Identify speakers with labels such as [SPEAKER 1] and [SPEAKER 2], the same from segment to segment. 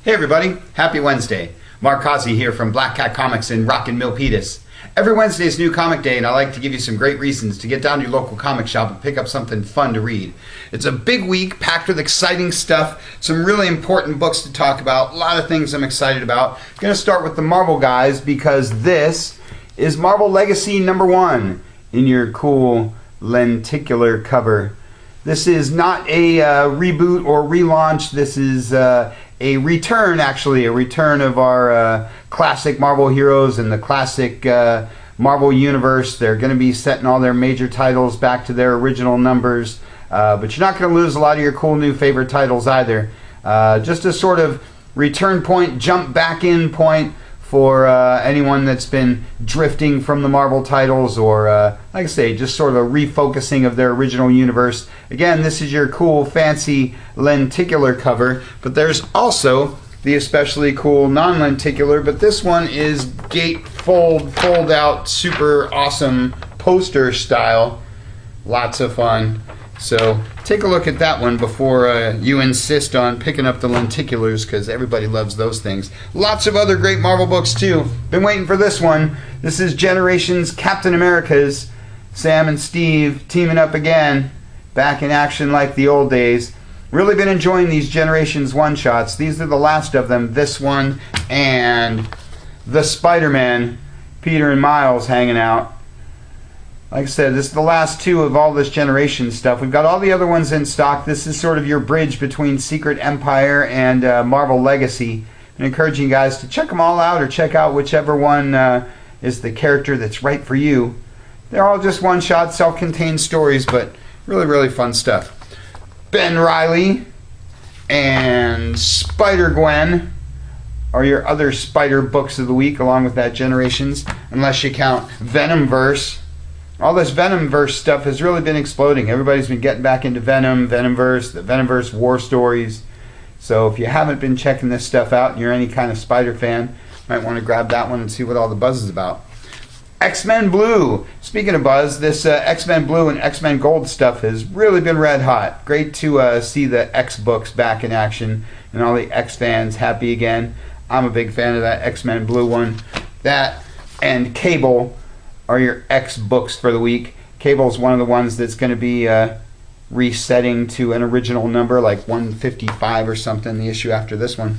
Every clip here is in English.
[SPEAKER 1] Hey everybody, happy Wednesday. Mark Causey here from Black Cat Comics in Rockin' Milpitas. Every Wednesday is New Comic Day, and I like to give you some great reasons to get down to your local comic shop and pick up something fun to read. It's a big week packed with exciting stuff, some really important books to talk about, a lot of things I'm excited about. I'm going to start with the Marvel guys because this is Marvel Legacy #1 in your cool lenticular cover. This is not a reboot or relaunch. This is a return, actually, a return of our classic Marvel heroes and the classic Marvel universe. They're going to be setting all their major titles back to their original numbers, but you're not going to lose a lot of your cool new favorite titles either. Just a sort of return point, jump back in point for anyone that's been drifting from the Marvel titles, or like I say, just sort of a refocusing of their original universe. Again, this is your cool fancy lenticular cover, but there's also the especially cool non-lenticular, but this one is gate fold out, super awesome poster style. Lots of fun. So take a look at that one before you insist on picking up the lenticulars, because everybody loves those things. Lots of other great Marvel books too. Been waiting for this one. This is Generations Captain America's. Sam and Steve teaming up again, back in action like the old days. Really been enjoying these Generations one-shots. These are the last of them. This one and the Spider-Man, Peter and Miles hanging out. Like I said, this is the last two of all this Generation stuff. We've got all the other ones in stock. This is sort of your bridge between Secret Empire and Marvel Legacy. I'm encouraging you guys to check them all out, or check out whichever one is the character that's right for you. They're all just one-shot, self-contained stories, but really, really fun stuff. Ben Reilly and Spider-Gwen are your other Spider books of the week, along with that Generations, unless you count Venomverse. All this Venomverse stuff has really been exploding. Everybody's been getting back into Venom, Venomverse, the Venomverse war stories. So if you haven't been checking this stuff out and you're any kind of Spider fan, you might want to grab that one and see what all the buzz is about. X-Men Blue. Speaking of buzz, this X-Men Blue and X-Men Gold stuff has really been red hot. Great to see the X books back in action and all the X fans happy again. I'm a big fan of that X-Men Blue one. That and Cable are your X books for the week. Cable's one of the ones that's going to be resetting to an original number, like 155 or something, the issue after this one.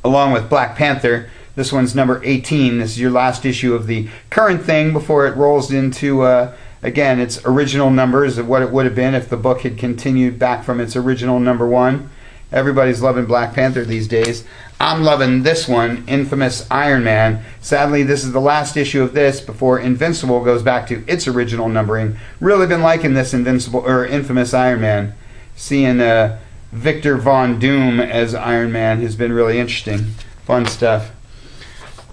[SPEAKER 1] Along with Black Panther, this one's number 18. This is your last issue of the current thing before it rolls into, again, its original numbers of what it would have been if the book had continued back from its original #1. Everybody's loving Black Panther these days. I'm loving this one, Infamous Iron Man. Sadly, this is the last issue of this before Invincible goes back to its original numbering. Really been liking this Infamous Iron Man. Seeing Victor Von Doom as Iron Man has been really interesting. Fun stuff.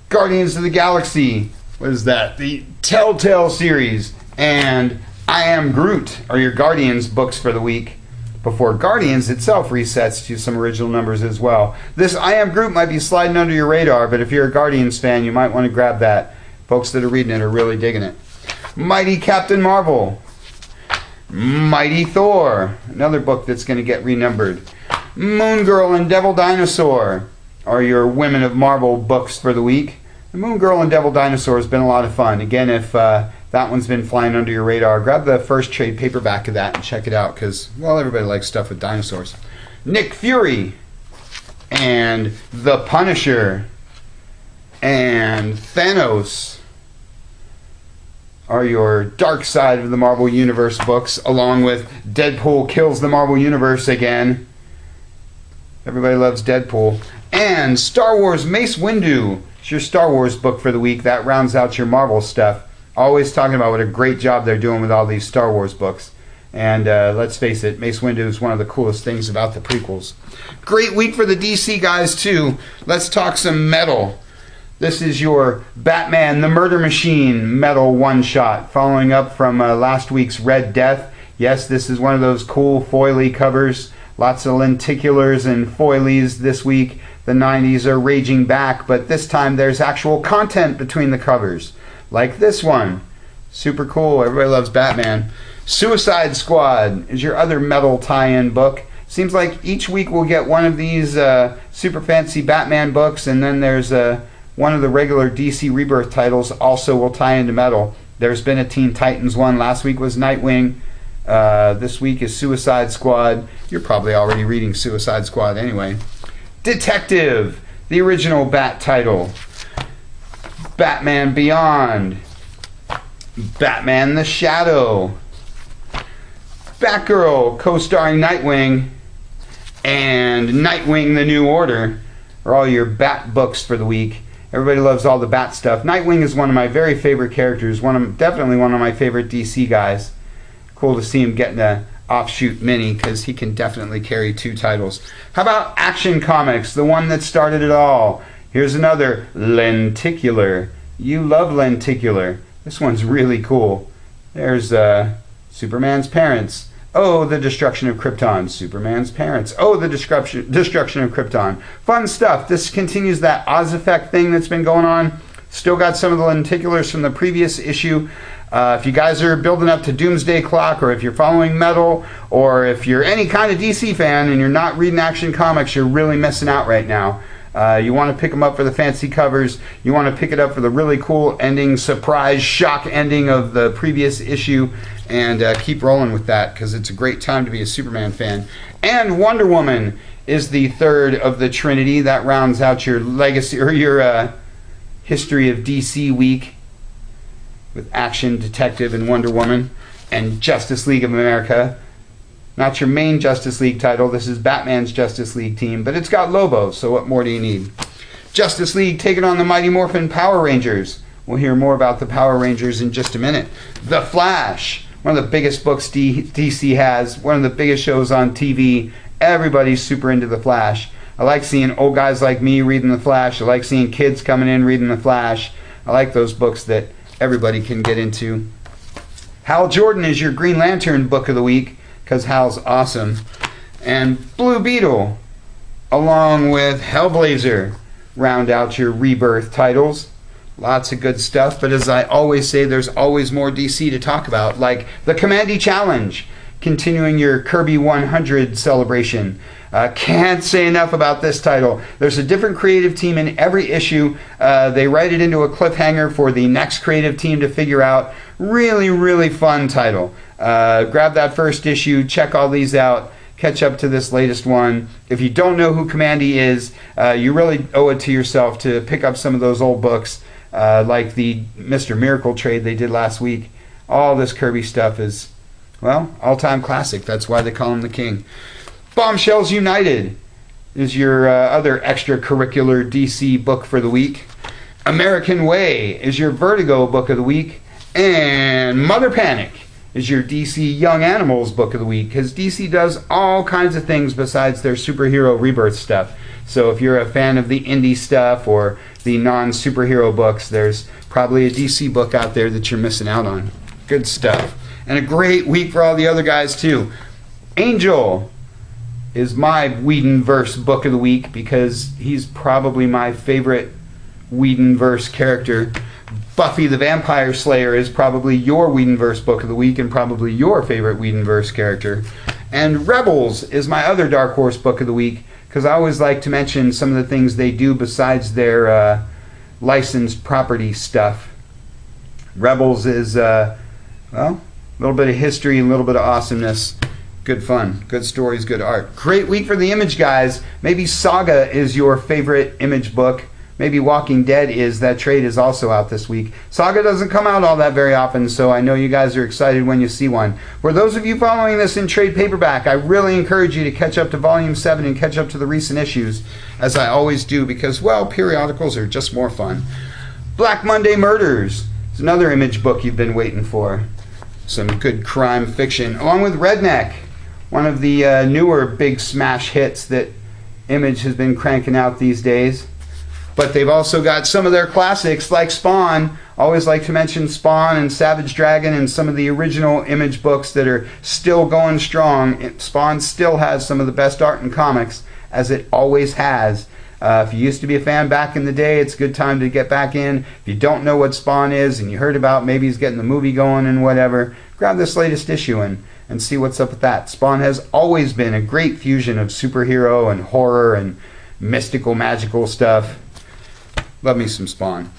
[SPEAKER 1] Guardians of the Galaxy. What is that? The Telltale series and I Am Groot are your Guardians books for the week, before Guardians itself resets to some original numbers as well. This I Am Groot might be sliding under your radar, but if you're a Guardians fan, you might want to grab that. Folks that are reading it are really digging it. Mighty Captain Marvel. Mighty Thor, another book that's going to get renumbered. Moon Girl and Devil Dinosaur are your Women of Marvel books for the week. The Moon Girl and Devil Dinosaur has been a lot of fun. Again, if that one's been flying under your radar, grab the first trade paperback of that and check it out, because, well, everybody likes stuff with dinosaurs. Nick Fury and The Punisher and Thanos are your Dark Side of the Marvel Universe books, along with Deadpool Kills the Marvel Universe again. Everybody loves Deadpool. And Star Wars Mace Windu. It's your Star Wars book for the week. That rounds out your Marvel stuff. Always talking about what a great job they're doing with all these Star Wars books. And let's face it, Mace Windu is one of the coolest things about the prequels. Great week for the DC guys, too. Let's talk some metal. This is your Batman the Murder Machine metal one-shot, following up from last week's Red Death. Yes, this is one of those cool foily covers. Lots of lenticulars and foilies this week. The 90s are raging back, but this time there's actual content between the covers. Like this one. Super cool. Everybody loves Batman. Suicide Squad is your other metal tie-in book. Seems like each week we'll get one of these super fancy Batman books, and then there's one of the regular DC Rebirth titles also will tie into Metal. There's been a Teen Titans one. Last week was Nightwing. This week is Suicide Squad. You're probably already reading Suicide Squad anyway. Detective, the original Bat title. Batman Beyond. Batman the Shadow. Batgirl, co-starring Nightwing. And Nightwing the New Order are all your Bat books for the week. Everybody loves all the Bat stuff. Nightwing is one of my very favorite characters. Definitely one of my favorite DC guys. Cool to see him getting a offshoot mini because he can definitely carry 2 titles. How about Action Comics, the one that started it all? Here's another, Lenticular. You love Lenticular. This one's really cool. There's Superman's parents. Oh, the destruction of Krypton. Superman's parents. Oh, the destruction of Krypton. Fun stuff. This continues that Oz Effect thing that's been going on. Still got some of the lenticulars from the previous issue. If you guys are building up to Doomsday Clock, or if you're following Metal, or if you're any kind of DC fan and you're not reading Action Comics, you're really missing out right now. You want to pick them up for the fancy covers. You want to pick it up for the really cool ending, surprise, shock ending of the previous issue, and keep rolling with that because it's a great time to be a Superman fan. And Wonder Woman is the third of the Trinity. That rounds out your legacy or your history of DC week with Action, Detective, and Wonder Woman, and Justice League of America. Not your main Justice League title. This is Batman's Justice League team, but it's got Lobo, so what more do you need? Justice League taking on the Mighty Morphin Power Rangers. We'll hear more about the Power Rangers in just a minute. The Flash, one of the biggest books DC has, one of the biggest shows on TV. Everybody's super into The Flash. I like seeing old guys like me reading The Flash. I like seeing kids coming in reading The Flash. I like those books that everybody can get into. Hal Jordan is your Green Lantern book of the week, because Hal's awesome. And Blue Beetle, along with Hellblazer, round out your Rebirth titles. Lots of good stuff, but as I always say, there's always more DC to talk about, like the Commandy Challenge, continuing your Kirby 100 celebration. Can't say enough about this title. There's a different creative team in every issue. They write it into a cliffhanger for the next creative team to figure out. Really, really fun title. Grab that first issue, check all these out, catch up to this latest one. If you don't know who Commandy is, you really owe it to yourself to pick up some of those old books, like the Mr. Miracle trade they did last week. All this Kirby stuff is, well, all-time classic. That's why they call him the king. Bombshells United is your other extracurricular DC book for the week. American Way is your Vertigo book of the week. And Mother Panic is your DC Young Animals book of the week, because DC does all kinds of things besides their superhero rebirth stuff. So if you're a fan of the indie stuff or the non-superhero books, there's probably a DC book out there that you're missing out on. Good stuff. And a great week for all the other guys too. Angel is my Whedonverse book of the week because he's probably my favorite Whedonverse character. Buffy the Vampire Slayer is probably your Whedonverse book of the week and probably your favorite Whedonverse character. And Rebels is my other Dark Horse book of the week because I always like to mention some of the things they do besides their licensed property stuff. Rebels is, well, a little bit of history, a little bit of awesomeness. Good fun, good stories, good art. Great week for the Image guys. Maybe Saga is your favorite Image book. Maybe Walking Dead is. That trade is also out this week. Saga doesn't come out all that very often, so I know you guys are excited when you see one. For those of you following this in trade paperback, I really encourage you to catch up to Volume 7 and catch up to the recent issues, as I always do, because, well, periodicals are just more fun. Black Monday Murders is another Image book you've been waiting for. Some good crime fiction, along with Redneck, one of the newer big smash hits that Image has been cranking out these days. But they've also got some of their classics like Spawn. Always like to mention Spawn and Savage Dragon and some of the original Image books that are still going strong. Spawn still has some of the best art in comics, as it always has. If you used to be a fan back in the day, it's a good time to get back in. If you don't know what Spawn is and you heard about maybe he's getting the movie going and whatever, grab this latest issue and and see what's up with that. Spawn has always been a great fusion of superhero and horror and mystical, magical stuff. Love me some Spawn.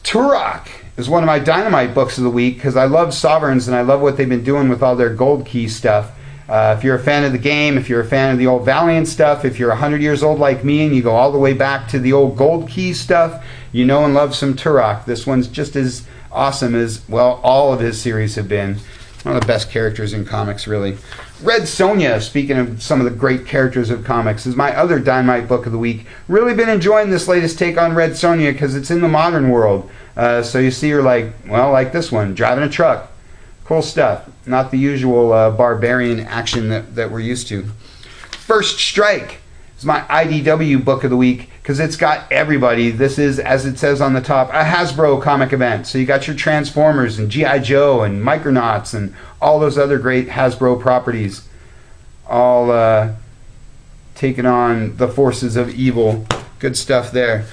[SPEAKER 1] Turok is one of my Dynamite books of the week because I love Sovereigns and I love what they've been doing with all their gold key stuff. If you're a fan of the game, if you're a fan of the old Valiant stuff, if you're 100 years old like me and you go all the way back to the old gold key stuff, you know and love some Turok. This one's just as awesome as, well, all of his series have been. One of the best characters in comics, really. Red Sonja, speaking of some of the great characters of comics, is my other Dynamite book of the week. Really been enjoying this latest take on Red Sonja because it's in the modern world. So you see her like, well, like this one, driving a truck. Cool stuff. Not the usual barbarian action that we're used to. First Strike is my IDW book of the week because it's got everybody. This is, as it says on the top, a Hasbro comic event. So you got your Transformers and G.I. Joe and Micronauts and all those other great Hasbro properties all taking on the forces of evil. Good stuff there.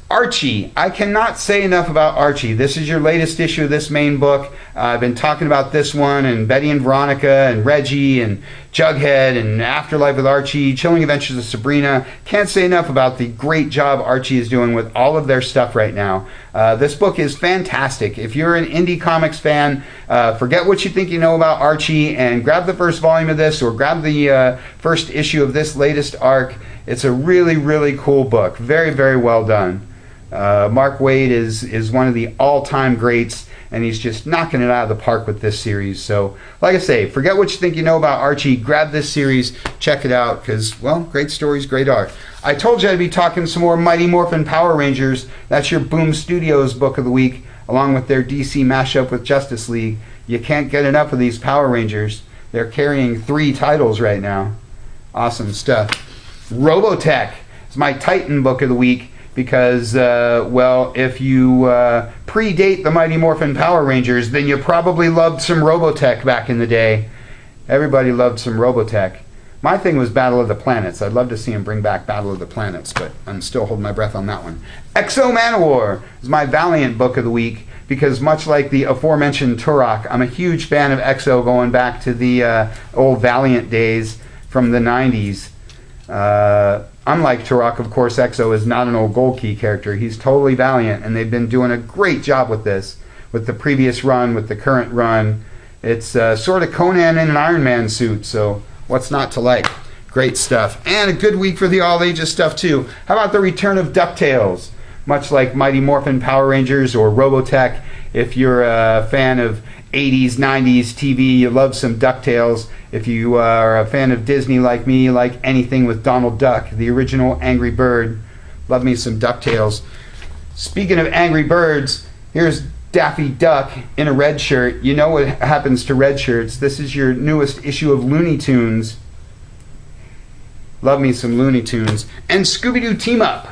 [SPEAKER 1] Archie. I cannot say enough about Archie. This is your latest issue of this main book. I've been talking about this one and Betty and Veronica and Reggie and Jughead and Afterlife with Archie, Chilling Adventures of Sabrina. Can't say enough about the great job Archie is doing with all of their stuff right now. This book is fantastic. If you're an indie comics fan, forget what you think you know about Archie and grab the first volume of this or grab the first issue of this latest arc. It's a really, really cool book. Very, very well done. Mark Waid is one of the all-time greats, and he's just knocking it out of the park with this series. So, like I say, forget what you think you know about Archie. Grab this series, check it out, because, well, great stories, great art. I told you I'd be talking some more Mighty Morphin Power Rangers. That's your Boom Studios book of the week, along with their DC mashup with Justice League. You can't get enough of these Power Rangers. They're carrying 3 titles right now. Awesome stuff. Robotech is my Titan book of the week. Because, well, if you predate the Mighty Morphin Power Rangers, then you probably loved some Robotech back in the day. Everybody loved some Robotech. My thing was Battle of the Planets. I'd love to see him bring back Battle of the Planets, but I'm still holding my breath on that one. X-O Manowar is my Valiant book of the week because much like the aforementioned Turok, I'm a huge fan of X-O going back to the old Valiant days from the 90s. Unlike Turok, of course, X-O is not an old Gold Key character. He's totally Valiant, and they've been doing a great job with this, with the previous run, with the current run. It's sort of Conan in an Iron Man suit, so what's not to like? Great stuff. And a good week for the all-ages stuff, too. How about the return of DuckTales? Much like Mighty Morphin Power Rangers or Robotech, if you're a fan of 80s, 90s TV, you love some DuckTales. If you are a fan of Disney like me, you like anything with Donald Duck, the original Angry Bird, love me some DuckTales. Speaking of Angry Birds, here's Daffy Duck in a red shirt. You know what happens to red shirts. This is your newest issue of Looney Tunes. Love me some Looney Tunes. And Scooby-Doo Team Up.